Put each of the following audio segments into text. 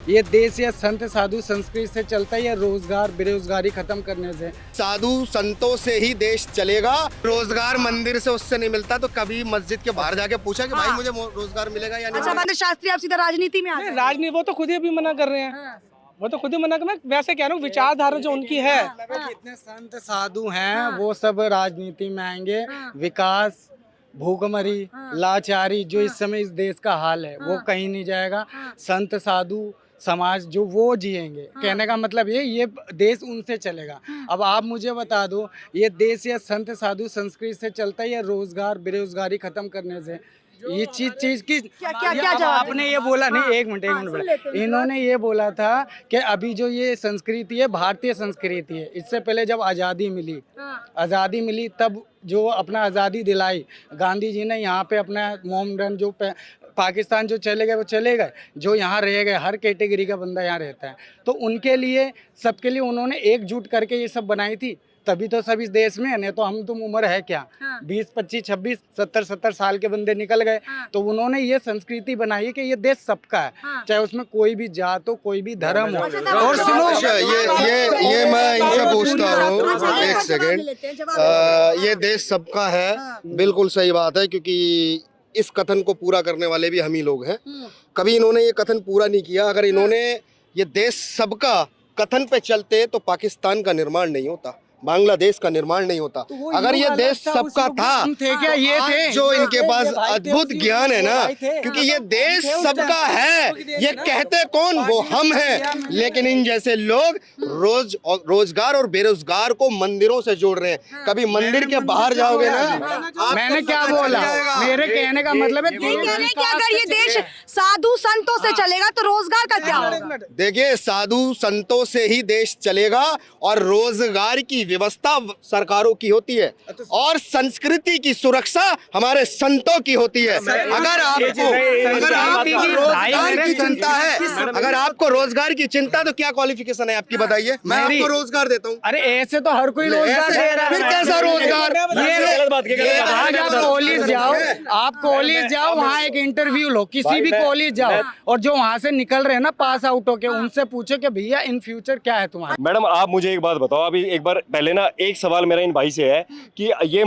ये देश या संत साधु संस्कृति से चलता है या रोजगार बेरोजगारी खत्म करने से? साधु संतों से ही देश चलेगा। रोजगार मंदिर से उससे नहीं मिलता, तो कभी मस्जिद के बाहर जाके पूछा कि भाई मुझे रोजगार मिलेगा या नहीं अच्छा मिलेगा? शास्त्री आप सीधा राजनीति में आ गए। राजनीति वो तो खुद ही अभी मना कर रहे हैं, वो तो खुद ही मना कर रहे हैं। वैसे कह रहा हूँ विचारधारा जो उनकी है, जितने संत साधु हैं वो सब राजनीति में आएंगे। विकास, भूखमरी, लाचारी जो इस समय इस देश का हाल है वो कहीं नहीं जाएगा। संत साधु समाज जो वो जिएंगे। कहने का मतलब ये देश उनसे चलेगा। अब आप मुझे बता दो, ये देश या संत साधु संस्कृति से चलता है या रोजगार बेरोजगारी खत्म करने से? ये चीज की क्या जवाब आपने ये बोला नहीं, एक मिनट बोला। इन्होंने ये बोला था कि अभी जो ये संस्कृति है भारतीय संस्कृति है। इससे पहले जब आज़ादी मिली तब जो अपना आज़ादी दिलाई गांधी जी ने, यहाँ पे अपना मोमडन जो पाकिस्तान जो चले गए वो चले गए, जो यहाँ रह गए हर कैटेगरी का बंदा यहाँ रहता है, तो उनके लिए सबके लिए उन्होंने एकजुट करके ये सब बनाई थी। तभी तो सब इस देश में है, नहीं तो हम तुम उम्र है क्या 20, 25, 26, 70 साल के बंदे निकल गए। तो उन्होंने ये संस्कृति बनाई है कि ये देश सबका है, चाहे उसमें कोई भी जात हो, कोई भी धर्म हो। और सुनो, अच्छा, ये मैं इनसे पूछता हूँ, एक सेकेंड। ये देश सबका है, बिल्कुल सही बात है, क्योंकि इस कथन को पूरा करने वाले भी हम ही लोग हैं। कभी इन्होंने ये कथन पूरा नहीं किया। अगर इन्होंने ये देश सबका कथन पे चलते तो पाकिस्तान का निर्माण नहीं होता, बांग्लादेश का निर्माण नहीं होता। अगर ये देश सबका था, थे क्या ये थे जो इनके पास अद्भुत ज्ञान है ना, क्योंकि ये देश सबका है, ये कहते कौन, वो हम हैं। लेकिन इन जैसे लोग रोजगार और बेरोजगार को मंदिरों से जोड़ रहे हैं। कभी मंदिर के बाहर जाओगे ना, मैंने क्या बोला, मेरे कहने का मतलब है कि अगर ये देश साधु संतों से चलेगा तो रोजगार का क्या होगा? देखिए, साधु संतों से ही देश चलेगा और रोजगार की व्यवस्था सरकारों की होती है और संस्कृति की सुरक्षा हमारे संतों की होती है। अगर आपको रोजगार की चिंता तो क्या क्वालिफिकेशन है आपकी, बताइए। मैं आपको रोजगार देता हूँ। अरे ऐसे तो हर कोई रोजगार दे रहा है, फिर कैसा रोजगार? आप कॉलेज जाओ, वहाँ एक इंटरव्यू लो, किसी भी कॉलेज जाओ, और जो वहाँ से निकल रहे हैं ना पास आउट होके, उनसे पूछो कि भैया इन फ्यूचर क्या है तुम्हारा। मैडम आप मुझे एक बात बताओ, अभी एक बार पहले ना एक सवाल मेरा इन भाई से है कि ये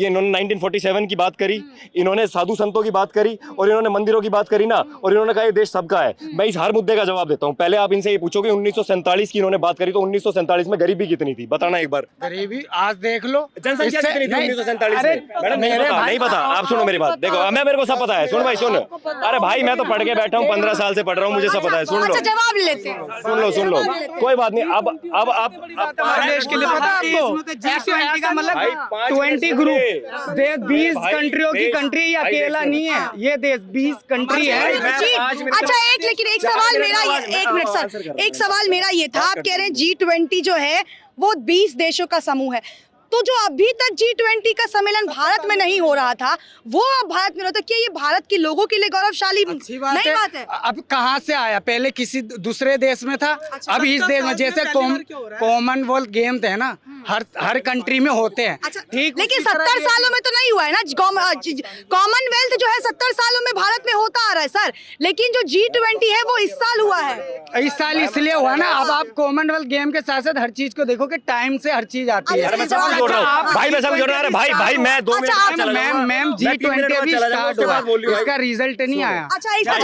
इन्होंने 1947 की बात करी, इन्होंने साधु संतों की बात करी और इन्होंने मंदिरों की बात करी ना, और इन्होंने कहा ये देश सबका है। मैं इस हर मुद्दे का जवाब देता हूँ। पहले आप इनसे ये पूछो कि 1947 की इन्होंने बात करी, तो 1947 में गरीबी कितनी थी, बताना एक बार। गरीबी आज देख लो, जनसंख्या कितनी थी 1947 में? मैडम नहीं पता, आप सुनो मेरी बात, देखो मेरे को सब पता है। सुन भाई सुन, अरे भाई मैं तो पढ़ के बैठा हूँ, 15 साल से पढ़ रहा हूँ, मुझे सब पता है। सुन लो, जवाब लेते हैं, सुन लो, कोई बात नहीं। अब आप देश के लिए पता है आपको, G20 का मतलब 20 ग्रुप देश, 20 कंट्रियों की कंट्री, ये अकेला नहीं है, ये देश 20 कंट्री है। अच्छा लेकिन एक सवाल मेरा, एक मिनट सर, एक सवाल मेरा ये था, आप कह रहे हैं G20 जो है वो 20 देशों का समूह है, तो जो अभी तक G20 का सम्मेलन भारत में नहीं हो रहा था वो अब भारत में होता, क्या ये भारत के लोगोर के लिए गौरवशाली नहीं बात है? अब कहाँ से आया? पहले किसी दूसरे देश में था, अब इस देश में। जैसे कॉमनवेल्थ गेम थे ना, हर कंट्री में होते हैं, ठीक। लेकिन 70 सालों में तो नहीं हुआ है ना कॉमनवेल्थ जो है, 70 सालों में भारत में होता आ रहा है सर, लेकिन जो G20 है वो इस साल हुआ है। इस साल इसलिए हुआ ना। अब आप कॉमनवेल्थ गेम के साथ साथ हर चीज को देखो कि टाइम से हर चीज आती है। भाई मैं सब जोड़ रहा है भाई मैं 2 मिनट मैम G20 अभी स्टार्ट हुआ, इसका रिजल्ट नहीं आया। अच्छा इसका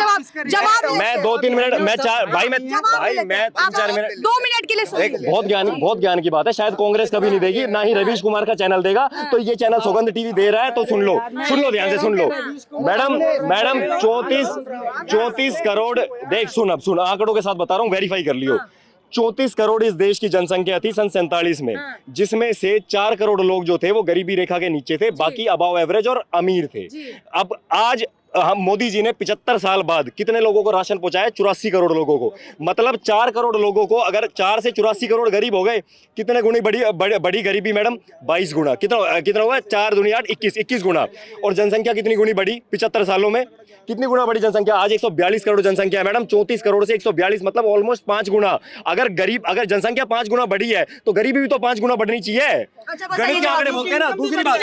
जवाब मैं 2-3 मिनट मैं 3-4 मिनट 2 मिनट के लिए एक बहुत ज्ञान की बात है, शायद कांग्रेस कभी नहीं देगी, ना ही रवीश कुमार का चैनल देगा। तो ये चैनल सुगंध टीवी दे रहा है, तो सुन लो ध्यान से सुन लो। मैडम 34 करोड़, देख सुन आंकड़ों के साथ बता रहा हूँ, वेरीफाई कर लियो। 34 करोड़ इस देश की जनसंख्या थी सन 47 में, जिसमें से 4 करोड़ लोग जो थे वो गरीबी रेखा के नीचे थे, बाकी अबव एवरेज और अमीर थे। अब आज हम मोदी जी ने 75 साल बाद कितने लोगों को राशन पहुंचाया? 84 करोड़ लोगों को। मतलब 4 करोड़ लोगों को, अगर 4 से 84 करोड़ गरीब हो गए, कितने गुनी बड़ी गरीबी मैडम? 22 गुना। कितना हुआ? 4 दूनी 8, 21 गुना। और जनसंख्या कितनी गुनी बढ़ी 75 सालों में? कितनी गुना बड़ी जनसंख्या? आज 142 करोड़ जनसंख्या है मैडम, 34 करोड़ से 142, मतलब ऑलमोस्ट 5 गुना। अगर जनसंख्या 5 गुना बढ़ी है तो गरीबी भी तो 5 गुना बढ़नी चाहिए। गणित के आंकड़े बोलते हैं ना। दूसरी बात,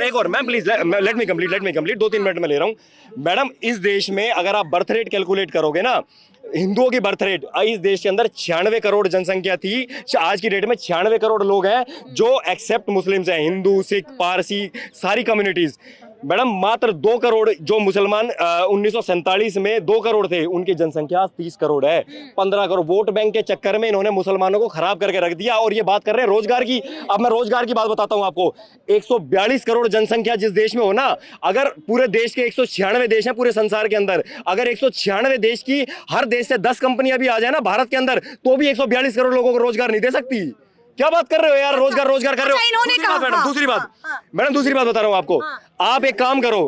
एक और ma'am please let me complete 2-3 minute में ले रहा हूँ। मैडम इस देश में अगर आप बर्थ रेट कैलकुलेट करोगे ना, हिंदुओं की बर्थ रेट इस देश के अंदर 96 करोड़ जनसंख्या थी, आज की डेट में 96 करोड़ लोग हैं जो एक्सेप्ट मुस्लिम्स हैं, हिंदू, सिख, पारसी, सारी कम्युनिटीज। मैडम मात्र 2 करोड़ जो मुसलमान 1947 में 2 करोड़ थे, उनकी जनसंख्या 30 करोड़ है। 15 करोड़ वोट बैंक के चक्कर में इन्होंने मुसलमानों को खराब करके रख दिया। और ये बात कर रहे हैं रोजगार की। अब मैं रोजगार की बात बताता हूं आपको। 142 करोड़ जनसंख्या जिस देश में हो ना, अगर पूरे देश के 196 देश हैं पूरे संसार के अंदर, अगर 196 देश की हर देश से 10 कंपनियां भी आ जाए ना भारत के अंदर, तो भी 142 करोड़ लोगों को रोजगार नहीं दे सकती। क्या बात कर रहे हो यार, रोजगार कर रहे हो। दूसरी बात मैडम, दूसरी बात बता रहा हूं आपको। आप एक काम करो,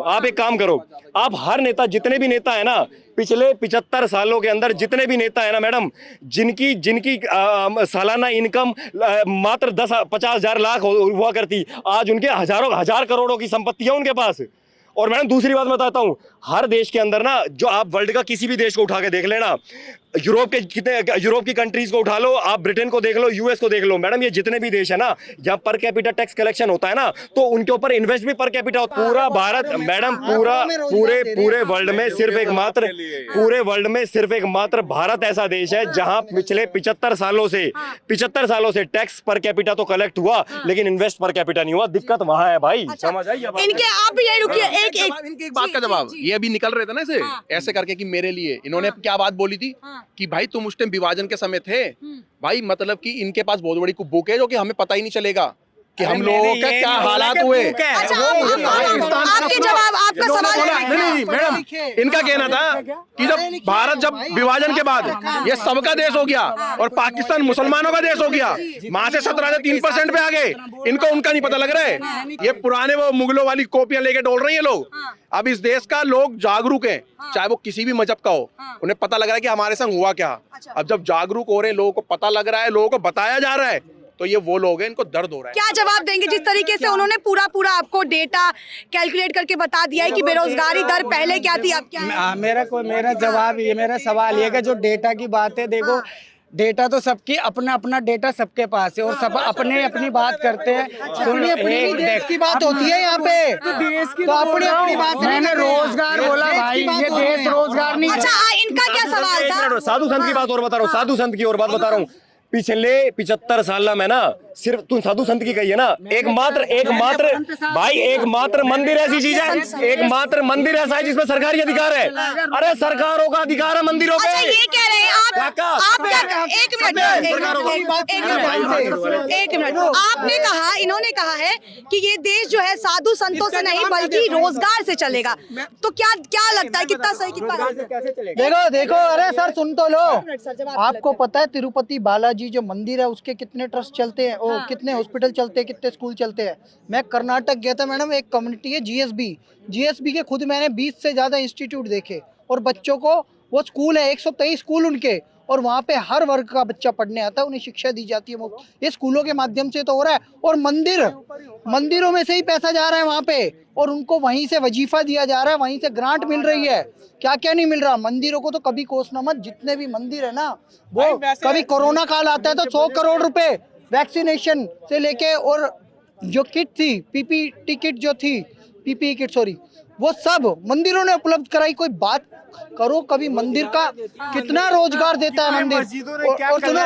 आप हर नेता, जितने भी नेता है ना, पिछले 75 सालों के अंदर जितने भी नेता है ना मैडम, जिनकी सालाना इनकम मात्र 10-50 हजार लाख हुआ करती, आज उनके हजार करोड़ों की संपत्ति है उनके पास। और मैडम दूसरी बात बताता हूं, हर देश के अंदर ना, जो आप वर्ल्ड का किसी भी देश को उठा के देख लेना, यूरोप की कंट्रीज को उठा लो, आप ब्रिटेन को देख लो, यूएस को देख लो, मैडम ये जितने भी देश है ना, जहां पर कैपिटा टैक्स कलेक्शन होता है ना, तो उनके ऊपर इन्वेस्ट भी पर कैपिटा होता है। पूरा भारत मैडम, पूरे वर्ल्ड में सिर्फ एक मात्र भारत ऐसा देश है जहां पिछले 75 सालों से टैक्स पर कैपिटा तो कलेक्ट हुआ, लेकिन इन्वेस्ट पर कैपिटा नहीं हुआ। दिक्कत वहां है भाई, समझ आइए। इनके आप भी यही रुकिए, इनकी एक बात का जवाब, ये अभी निकल रहे थे ना इसे ऐसे करके कि मेरे लिए इन्होंने क्या बात बोली थी कि भाई तुम उस टाइम विभाजन के समय थे भाई, मतलब कि इनके पास बहुत बड़ी बुक है जो कि हमें पता ही नहीं चलेगा कि हम लोगों के क्या हालात हुए। अच्छा, आपके जवाब, आपका सवाल नहीं मैडम, इनका कहना था कि जब विभाजन के बाद ये सबका देश हो गया और पाकिस्तान मुसलमानों का देश हो गया, वहां से 17 से 3% पे आ गए। इनको उनका नहीं पता लग रहा है, ये पुराने वो मुगलों वाली कॉपियां लेके डोल रही है लोग। अब इस देश का लोग जागरूक हैं, चाहे वो किसी भी मजहब का हो, उन्हें पता लग रहा है कि हमारे संग हुआ क्या। अब जब जागरूक हो रहे हैं, लोगों को पता लग रहा है, लोगों को बताया जा रहा है, तो ये वो लोग हैं, इनको दर्द हो रहा है। क्या जवाब देंगे जिस तरीके से उन्होंने पूरा आपको डेटा कैलकुलेट करके बता दिया है कि बेरोजगारी दर पहले क्या थी, अब क्या है? मेरा सवाल ये कि जो डेटा की बात है, देखो डेटा तो सबकी अपना डेटा सबके पास है और सब अपनी बात करते हैं। अपनी देश की बात होती है यहाँ पे, तो अपनी बात। मैंने रोजगार बोला भाई, ये देश रोजगार नहीं। अच्छा, इनका क्या सवाल था? साधु संत की बात और बता रहा हूँ, पिछले 75 साल में ना, सिर्फ तुम साधु संत की कही है ना, एक मात्र मंदिर ऐसी चीज है, एक मात्र मंदिर ऐसा है जिसमें सरकारी अधिकार है। अरे सरकारों का अधिकार है मंदिरों पे। अच्छा, ये कह रहे हैं आप एक मिनट, आपने कहा, इन्होंने कहा है कि ये देश जो है साधु संतों से नहीं बल्कि रोजगार से चलेगा, तो क्या लगता है कितना सही कितना गलत? देखो अरे सर सुन तो लो, आपको पता है तिरुपति बालाजी जो मंदिर है उसके कितने ट्रस्ट चलते हैं, कितने हॉस्पिटल चलते हैं, कितने स्कूल चलते हैं। मैं कर्नाटक गया था मैडम, एक कम्युनिटी है जीएसबी के खुद मैंने 20 से ज्यादा इंस्टीट्यूट देखे, और बच्चों को वो स्कूल है 123 स्कूल उनके, और वहाँ पे हर वर्ग का बच्चा पढ़ने आता है, उन्हें शिक्षा दी जाती है मुफ्त। ये स्कूलों के माध्यम से तो हो रहा है, और मंदिरों में से ही पैसा जा रहा है वहाँ पे, और उनको वहीं से वजीफा दिया जा रहा है, वहीं से ग्रांट मिल रही है। क्या नहीं मिल रहा। मंदिरों को तो कभी कोसना मत, जितने भी मंदिर है ना, वो कभी कोरोना काल आता है तो 100 करोड़ रुपए वैक्सीनेशन से लेके, और जो किट थी पीपीई किट सॉरी, वो सब मंदिरों ने उपलब्ध कराई। कोई बात करो कभी मंदिर का कितना रोजगार देता है मंदिर। और सुनो,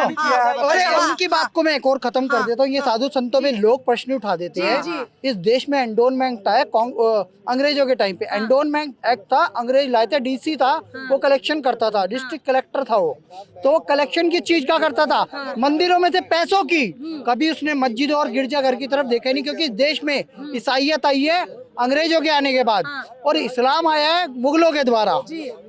अरे उनकी बात को मैं एक और खत्म कर देता हूँ। ये साधु संतों में लोग प्रश्न उठा देते हैं। इस देश में एंडोनमेंट है अंग्रेजों के टाइम पे, एंडोनमेंट एक्ट था, अंग्रेज लाए थे, डीसी था, वो कलेक्शन करता था, डिस्ट्रिक्ट कलेक्टर था वो, तो वो कलेक्शन की चीज क्या करता था, मंदिरों में से पैसों की। कभी उसने मस्जिदों और गिरजाघर की तरफ देखा नहीं, क्योंकि इस देश में ईसाइयत आई है अंग्रेजों के आने के बाद, और इस्लाम आया है मुगलों के द्वारा।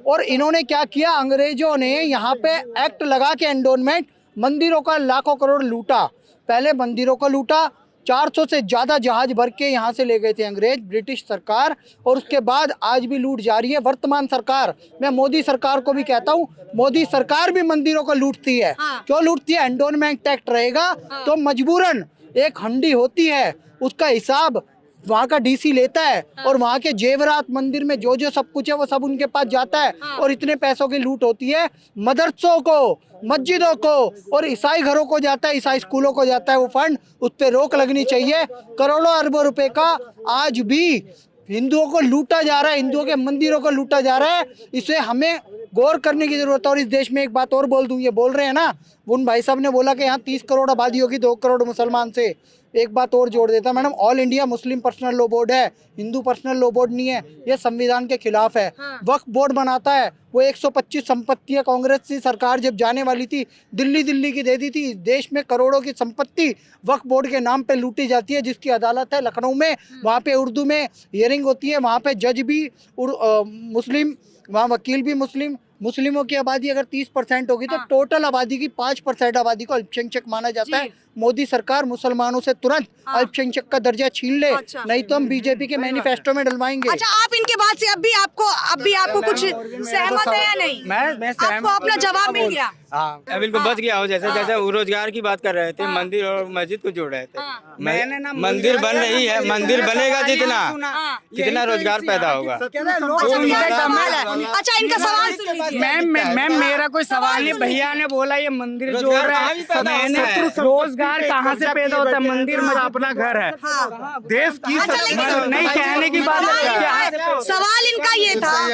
और इन्होंने क्या किया, अंग्रेजों ने यहाँ पे एक्ट लगा के एंडोनमेंट, मंदिरों का लाखों करोड़ लूटा। पहले मंदिरों को लूटा, 400 से ज्यादा जहाज भर के यहाँ से ले गए थे अंग्रेज, ब्रिटिश सरकार, और उसके बाद आज भी लूट जारी है वर्तमान सरकार। मैं मोदी सरकार को भी कहता हूँ, मोदी सरकार भी मंदिरों को लूटती है। क्यों लूटती है? एंडोनमेंट एक्ट रहेगा तो मजबूरन एक हंडी होती है, उसका हिसाब वहाँ का डीसी लेता है, और वहाँ के जेवरात मंदिर में जो जो सब कुछ है वो सब उनके पास जाता है, और इतने पैसों की लूट होती है। मदरसों को, मस्जिदों को और ईसाई घरों को जाता है, ईसाई स्कूलों को जाता है वो फंड, उस पर रोक लगनी चाहिए। करोड़ों अरबों रुपए का आज भी हिंदुओं को लूटा जा रहा है, हिंदुओं के मंदिरों को लूटा जा रहा है। इसे हमें गौर करने की जरूरत है। और इस देश में एक बात और बोल दूं, ये बोल रहे हैं ना, उन भाई साहब ने बोला कि यहाँ 30 करोड़ आबादी होगी, 2 करोड़ मुसलमान से। एक बात और जोड़ देता madam, all India Muslim personal law board है, हिंदू पर्सनल लॉ बोर्ड नहीं है। ये संविधान के खिलाफ है। वक्फ बोर्ड बनाता है, वो 125 संपत्तियां कांग्रेस की सरकार जब जाने वाली थी दिल्ली की दे दी थी। देश में करोड़ों की संपत्ति वक्फ बोर्ड के नाम पे लूटी जाती है, जिसकी अदालत है लखनऊ में। वहाँ पे उर्दू में हियरिंग होती है, वहाँ पे जज भी मुस्लिम, वहाँ वकील भी मुस्लिम। मुस्लिमों की आबादी अगर 30% होगी तो टोटल आबादी की 5% आबादी को अल्पसंख्यक माना जाता है। मोदी सरकार मुसलमानों से तुरंत अल्पसंख्यक का दर्जा छीन ले, नहीं तो हम बीजेपी के मैनिफेस्टो में डलवाएंगे। अच्छा, आप इनके बात से अब भी आपको कुछ सहमत है या नहीं? मैं आपको अपना जवाब मिल गया? हाँ, बिल्कुल बच गया हो। जैसे जैसे रोजगार की बात कर रहे थे, मंदिर और मस्जिद को जोड़ रहे थे। मैंने ना मंदिर बन रही है, मंदिर बनेगा जितना कितना रोजगार पैदा होगा। अच्छा, इनका सवाल सुन लीजिए। मैम मेरा कोई सवाल नहीं, भैया ने बोला ये मंदिर जोड़ रहा है। मैंने रोजगार कहाँ से पैदा होता है? मंदिर में अपना घर है, देश की नहीं कहने की बात है। सवाल इनका ये था,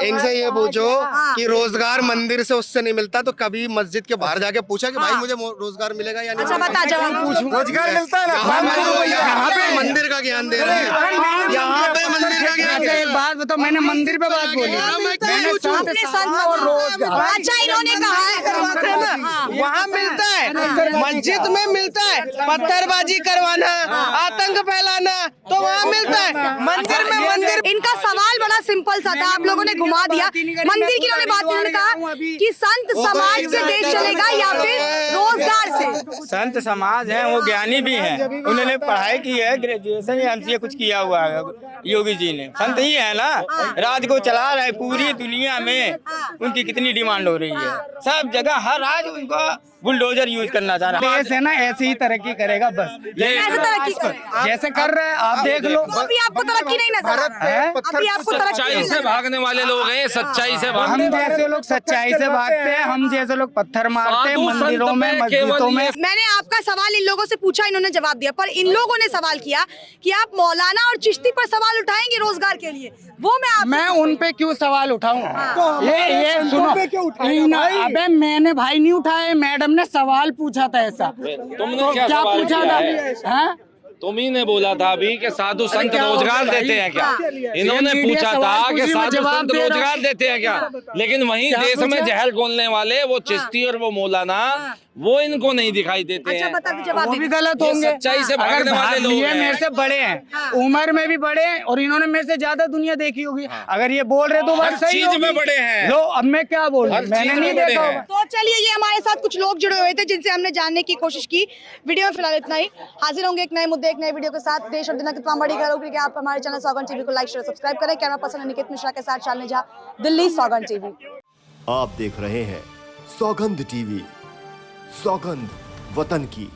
इनसे ये पूछो कि रोजगार मंदिर से उससे नहीं मिलता तो कभी मस्जिद के बाहर जाके पूछा कि भाई मुझे रोजगार मिलेगा या नहीं? अच्छा बता, जवाब पूछूं। रोजगार मिलता है ना, यहाँ पे मंदिर का ज्ञान दे रहे हैं, यहाँ पे मंदिर का ज्ञान। अच्छा, एक बात बताओ, मैंने मंदिर पे बात बोली, मैंने संत और रोजगार। अच्छा, इन्होंने कहा है वहाँ मिलता है, मस्जिद में मिलता है, पत्थरबाजी करवाना, आतंक फैलाना, तो वहाँ मिलता है। मंदिर में मंदिर। इनका सवाल बड़ा सिंपल सा था, आप लोगों ने घुमा दिया। मंदिर की इन्होंने बात, इन्होंने कहा कि संत समाज से देश चलेगा या फिर रोजगार से। संत समाज है, वो ज्ञानी भी हैं, उन्होंने पढ़ाई की है, ग्रेजुएशन या MCA कुछ किया हुआ है योगी जी ने। संत ही है ना, राज को चला रहे पूरी दुनिया में। उनकी कितनी डिमांड हो रही है, सब जगह हर राज उनको बुलडोजर यूज करना चाह रहा है। देश है ना, ऐसे ही तरक्की करेगा बस, ऐसे तरक्की करेगा जैसे कर रहे हैं आप देख लो। अभी आपको तरक्की नहीं नजर आ रहा है? अभी आपको तरक्की नहीं नजर आ रहा है? भागने वाले लोग हैं, सच्चाई से हम जैसे लोग सच्चाई से भागते हैं, हम जैसे लोग पत्थर मारते हैं मंदिरों में, मस्जिदों में। मैंने आपका सवाल इन लोगों से पूछा, इन्होंने जवाब दिया, पर इन लोगों ने सवाल किया कि आप मौलाना और चिश्ती पर सवाल उठाएंगे रोजगार के लिए। वो मैं उन पे क्यों सवाल उठाऊं? ये सुनो, अबे मैंने भाई नहीं उठाए, मैडम ने सवाल पूछा था ऐसा। तुमने क्या पूछा था? तुम ही ने बोला था अभी कि साधु संत रोजगार देते हैं क्या? इन्होंने पूछा था कि साधु संत रोजगार देते हैं क्या? लेकिन वहीं देश में जहर घोलने वाले वो चिश्ती और वो मौलाना, वो इनको नहीं दिखाई देते हैं। वो भी गलत होंगे। सच्चाई से भागने वाले लोग ये हैं। मेरे से बड़े हैं, उम्र में भी बड़े हैं, और इन्होंने मेरे से ज्यादा दुनिया देखी होगी। अगर ये बोल रहे तो बात सही चीज में बड़े हैं। लो, अब मैं क्या बोलूं, मैंने नहीं देखा होगा। तो चलिए, ये हमारे साथ कुछ लोग जुड़े हुए थे जिनसे हमने जानने की कोशिश की। वीडियो में फिलहाल इतना ही, हाजिर होंगे एक नए मुद्दे, एक नए वीडियो के साथ। देश और दुनिया की तमाम बड़ी खबरों के लिए आप हमारे चैनल सौगंध टीवी को लाइक शेयर सब्सक्राइब करें। कैमरा पर्सन निकित मिश्रा के साथ शालिनी झा, दिल्ली, सौगंध टीवी। आप देख रहे हैं सौगंध टीवी, सौगंध वतन की।